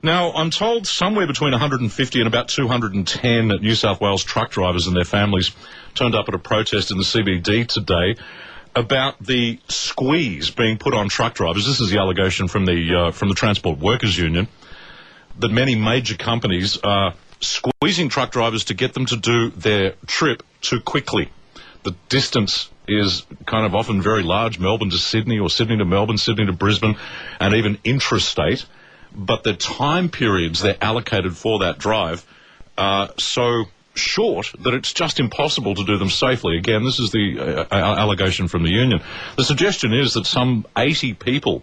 Now, I'm told somewhere between 150 and about 210 New South Wales truck drivers and their families turned up at a protest in the CBD today about the squeeze being put on truck drivers. This is the allegation from the Transport Workers Union, that many major companies are squeezing truck drivers to get them to do their trip too quickly. The distance is kind of often very large, Melbourne to Sydney or Sydney to Melbourne, Sydney to Brisbane, and even intrastate. But the time periods they're allocated for that drive are so short that it's just impossible to do them safely. Again, this is the allegation from the union. The suggestion is that some 80 people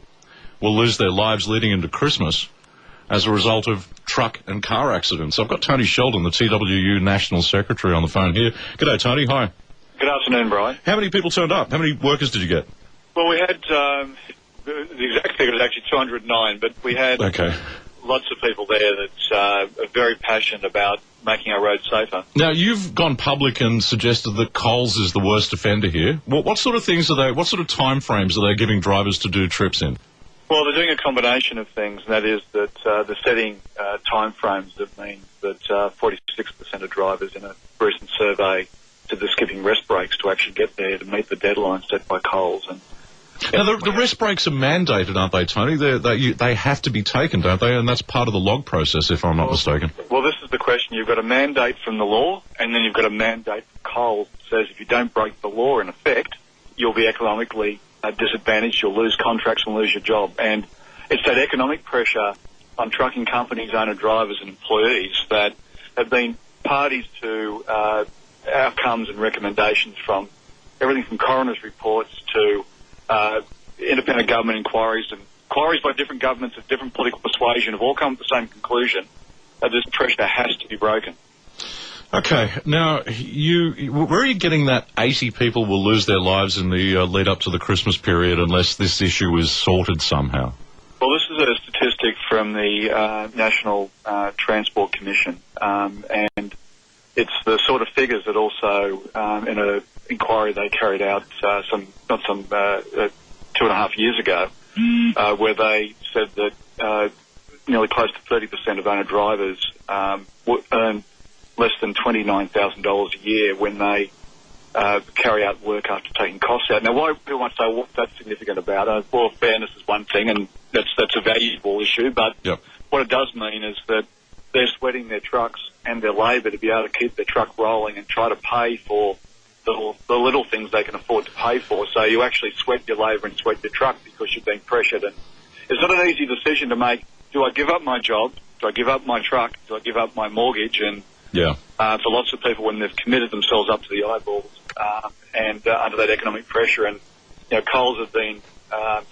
will lose their lives leading into Christmas as a result of truck and car accidents. I've got Tony Sheldon, the TWU National Secretary, on the phone here. G'day, Tony. Hi. Good afternoon, Brian. How many people turned up? How many workers did you get? Well, we had, the exact figure is actually 209, but we had lots of people there that are very passionate about making our roads safer. Now, you've gone public and suggested that Coles is the worst offender here. What sort of things what sort of time frames are they giving drivers to do trips in? Well, they're doing a combination of things, and that is that they're setting time frames that means that 46% of drivers in a recent survey said they're skipping rest breaks to actually get there to meet the deadline set by Coles. And now, the rest breaks are mandated, aren't they, Tony? They have to be taken, don't they? And that's part of the log process, if I'm not mistaken. Well, this is the question. You've got a mandate from the law, and then you've got a mandate from Coles that says if you don't break the law, in effect, you'll be economically disadvantaged, you'll lose contracts and lose your job. And it's that economic pressure on trucking companies, owner drivers and employees that have been parties to outcomes and recommendations from everything from coroner's reports to independent government inquiries, and inquiries by different governments of different political persuasion have all come to the same conclusion that this pressure has to be broken. Okay, now, where are you getting that 80 people will lose their lives in the lead up to the Christmas period unless this issue is sorted somehow? Well, this is a statistic from the National Transport Commission, and it's the sort of figures that also, in an inquiry they carried out 2.5 years ago, where they said that nearly close to 30% of owner drivers earn less than $29,000 a year when they carry out work after taking costs out. Now, why people might say, what's that significant about? Well, fairness is one thing, and that's a valuable issue, but what it does mean is that they're sweating their trucks and their labour to be able to keep their truck rolling and try to pay for the little things they can afford to pay for. So you actually sweat your labour and sweat your truck because you're being pressured. And it's not an easy decision to make. Do I give up my job? Do I give up my truck? Do I give up my mortgage? And for lots of people, when they've committed themselves up to the eyeballs and under that economic pressure, and Coles have been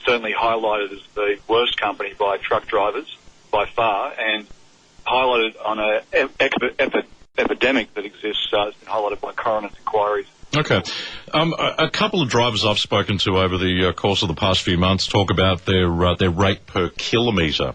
certainly highlighted as the worst company by truck drivers by far, and highlighted on an epidemic that exists. It's been highlighted by coroner's inquiries. Okay. A couple of drivers I've spoken to over the course of the past few months talk about their rate per kilometre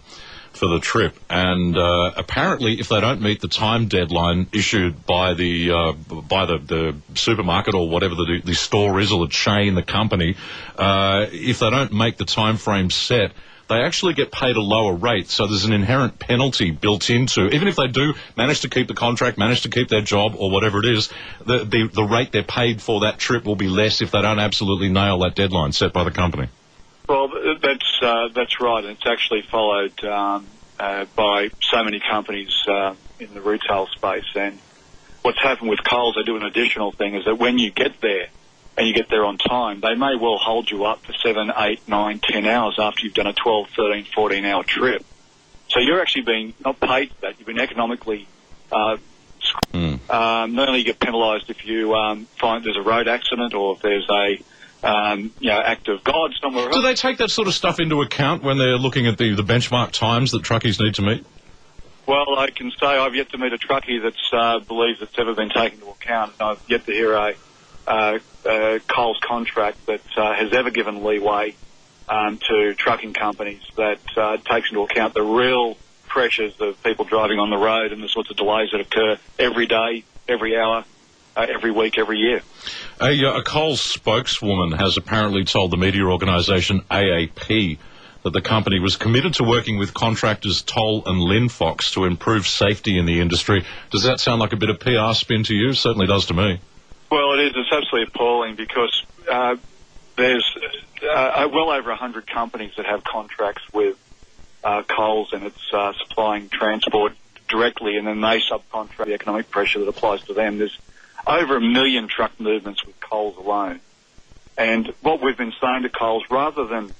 for the trip, and apparently if they don't meet the time deadline issued by the supermarket or whatever the store is, or the chain, the company, if they don't make the time frame set, they actually get paid a lower rate. So there's an inherent penalty built into, even if they do manage to keep the contract, manage to keep their job or whatever it is, the rate they're paid for that trip will be less if they don't absolutely nail that deadline set by the company. Well, that's right, and it's actually followed by so many companies in the retail space. And what's happened with Coles, they do an additional thing, is that when you get there, and you get there on time, they may well hold you up for 7, 8, 9, 10 hours after you've done a 12, 13, 14-hour trip. So you're actually being not paid for that. You've been economically not only you get penalised if you find there's a road accident or if there's a act of God somewhere else. Do they take that sort of stuff into account when they're looking at the benchmark times that truckies need to meet? Well, I can say I've yet to meet a truckie that believes it's ever been taken into account. I've yet to hear a Coles contract that has ever given leeway to trucking companies that takes into account the real pressures of people driving on the road and the sorts of delays that occur every day, every hour, every week, every year. A Coles spokeswoman has apparently told the media organisation AAP that the company was committed to working with contractors Toll and Linfox to improve safety in the industry. Does that sound like a bit of PR spin to you? Certainly does to me. Well, it is. It's absolutely appalling because there's well over 100 companies that have contracts with Coles, and it's supplying transport directly, and then they subcontract the economic pressure that applies to them. There's over 1 million truck movements with Coles alone. And what we've been saying to Coles, rather than,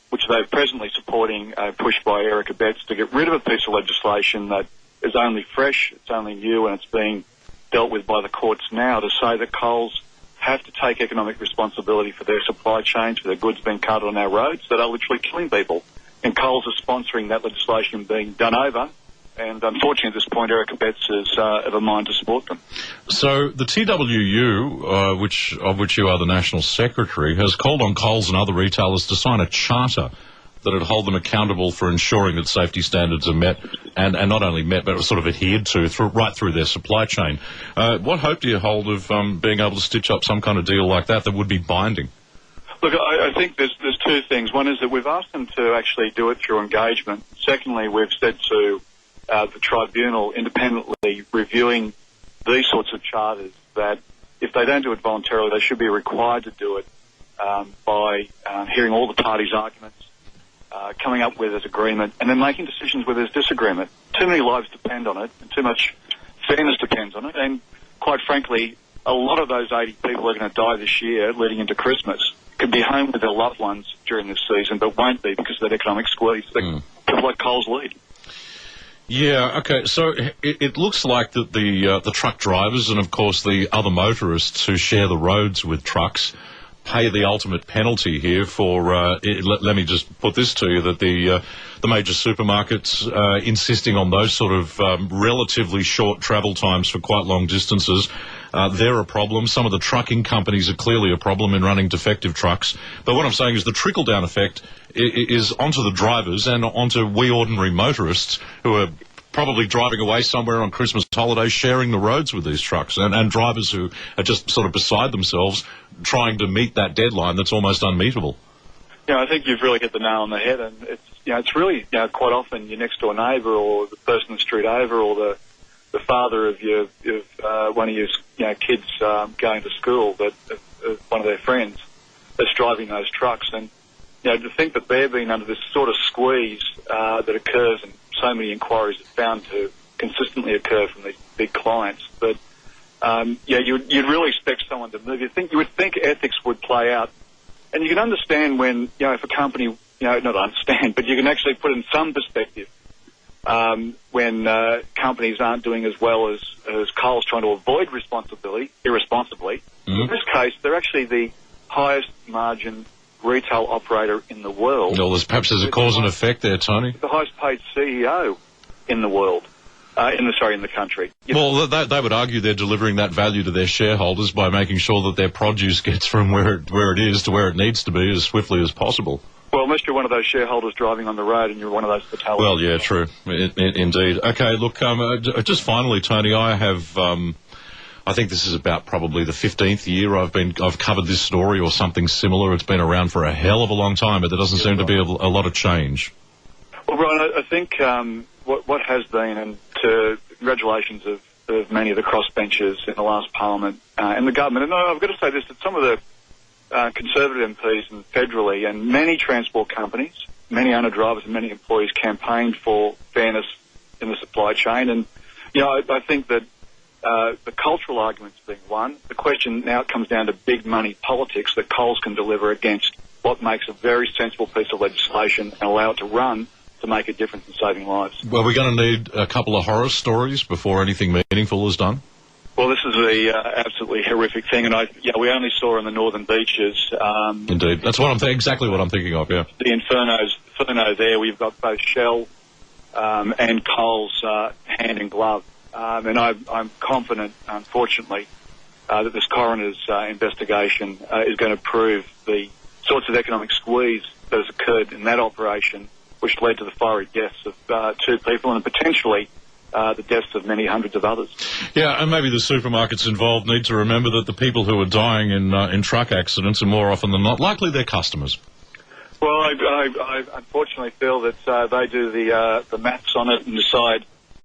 which they're presently supporting, pushed by Eric Abetz, to get rid of a piece of legislation that is only fresh, it's only new, and it's being dealt with by the courts now, to say that Coles have to take economic responsibility for their supply chains, for their goods being cut on our roads that are literally killing people. And Coles is sponsoring that legislation being done over. And unfortunately, at this point, Eric Abetz is of a mind to support them. So the TWU, of which you are the National Secretary, has called on Coles and other retailers to sign a charter that would hold them accountable for ensuring that safety standards are met, and not only met, but sort of adhered to right through their supply chain. What hope do you hold of being able to stitch up some kind of deal like that would be binding? Look, I think there's two things. One is that we've asked them to actually do it through engagement. Secondly, we've said to the tribunal, independently reviewing these sorts of charters, that if they don't do it voluntarily, they should be required to do it by hearing all the parties' arguments, coming up with an agreement, and then making decisions where there's disagreement. Too many lives depend on it, and too much fairness depends on it, and quite frankly, a lot of those 80 people are going to die this year leading into Christmas. Could be home with their loved ones during this season, but won't be because of that economic squeeze that people like Coles lead. Yeah, okay, so it looks like that the truck drivers and, of course, the other motorists who share the roads with trucks pay the ultimate penalty here for, let me just put this to you, that the major supermarkets insisting on those sort of relatively short travel times for quite long distances, they're a problem. Some of the trucking companies are clearly a problem in running defective trucks. But what I'm saying is the trickle-down effect is onto the drivers and onto we ordinary motorists who are probably driving away somewhere on Christmas holidays, sharing the roads with these trucks, and drivers who are just sort of beside themselves trying to meet that deadline that's almost unmeetable. Yeah, I think you've really hit the nail on the head, and it's really quite often your next door neighbour or the person in the street over or the father of one of your kids going to school, that one of their friends that's driving those trucks, and to think that they're being under this sort of squeeze that occurs, and so many inquiries are found to consistently occur from these big clients. But you'd really expect someone to move. You would think ethics would play out, and you can understand when if a company not understand, but you can actually put in some perspective when companies aren't doing as well as Coles trying to avoid responsibility irresponsibly. Mm-hmm. In this case, they're actually the highest margin retail operator in the world. Well, perhaps there's a cause and effect there, Tony. The highest paid CEO in the world, in the country. Well, they would argue they're delivering that value to their shareholders by making sure that their produce gets from where it is to where it needs to be as swiftly as possible. Well, unless you're one of those shareholders driving on the road and you're one of those fatalities. Well, yeah, true. Indeed. Okay, look, just finally, Tony, I have... I think this is about probably the 15th year I've covered this story or something similar. It's been around for a hell of a long time, but there doesn't seem to be a lot of change. Well, Brian, I think what has been, and congratulations of many of the crossbenchers in the last Parliament and the government, and I've got to say this, that some of the Conservative MPs and federally and many transport companies, many owner-drivers and many employees campaigned for fairness in the supply chain, and I think that the cultural arguments being one, the question now comes down to big money politics that Coles can deliver against what makes a very sensible piece of legislation and allow it to run to make a difference in saving lives. Well, we're going to need a couple of horror stories before anything meaningful is done. Well, this is the absolutely horrific thing, and we only saw in the northern beaches. Indeed, that's exactly what I'm thinking of. Yeah, the inferno there. We've got both Shell and Coles hand in glove. And I'm confident, unfortunately, that this coroner's investigation is going to prove the sorts of economic squeeze that has occurred in that operation, which led to the fiery deaths of 2 people and potentially the deaths of many hundreds of others. Yeah, and maybe the supermarkets involved need to remember that the people who are dying in truck accidents are more often than not likely their customers. Well, I unfortunately feel that they do the maths on it and decide